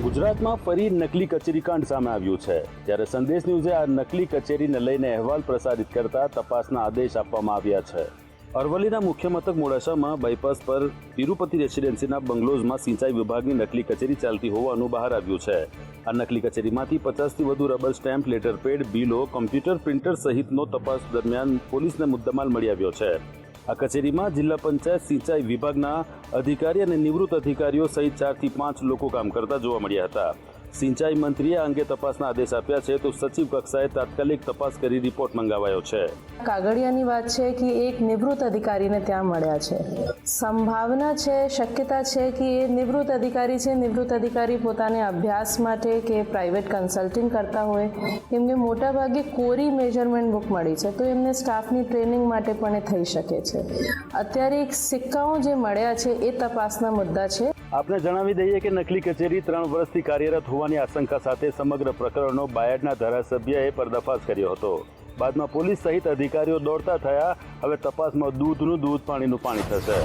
ગુજરાતમાં ફરી નકલી કચેરી કાંડ સામે આવ્યું છે, ત્યારે સંદેશ ન્યૂઝે આ નકલી કચેરીને લઈને અહેવાલ પ્રસારિત કરતા તપાસના આદેશ આપવામાં આવ્યા છે। અરવલ્લીના મુખ્ય મથક મોડાસામાં બાયપાસ પર તિરુપતિ રેસિડેન્સીના બંગલોઝમાં સિંચાઈ વિભાગની નકલી કચેરી ચાલતી હોવાનું બહાર આવ્યું છે। આ નકલી કચેરીમાંથી 50થી વધુ રબર સ્ટેમ્પ, લેટર પેડ, બિલો, કમ્પ્યુટર પ્રિન્ટર સહિતનો તપાસ દરમિયાન પોલીસને મુદ્દામાલ મળી આવ્યો છે। આ કચેરીમાં જિલ્લા પંચાયત સિંચાઈ વિભાગના અધિકારી અને નિવૃત્ત અધિકારીઓ સહિત 4 થી 5 લોકો કામ કરતા જોવા મળ્યા હતા। સિંચાઈ મંત્રીએ આ અંગે તપાસના આદેશ આપ્યા છે, તો સચિવ કક્ષાએ તાત્કાલિક તપાસ કરી રિપોર્ટ મંગાવાયો છે। કાગળિયાની વાત છે કે એક નિવૃત્ત અધિકારીને ત્યાં મળ્યા છે। સંભાવના છે, શક્યતા છે કે એ નિવૃત્ત અધિકારી છે। નિવૃત્ત અધિકારી પોતાને અભ્યાસ માટે કે પ્રાઇવેટ કન્સલ્ટિંગ કરતા હોય, એમને મોટાભાગે કોરી મેજરમેન્ટ બુક મળી છે, તો એમને સ્ટાફની ટ્રેનિંગ માટે પણ એ થઈ શકે છે। અત્યારે એક સિક્કાઓ જે મળ્યા છે એ તપાસના મુદ્દા છે। આપને જણાવી દઈએ કે નકલી કચેરી 3 વર્ષથી કાર્યરત હોવાની આશંકા સાથે સમગ્ર પ્રકરણનો બાયડના ધારાસભ્યએ પર્દાફાશ કર્યો હતો। બાદમાં પોલીસ સહિત અધિકારીઓ દોડતા થયા। હવે તપાસમાં દૂધનું દૂધ, પાણીનું પાણી થશે।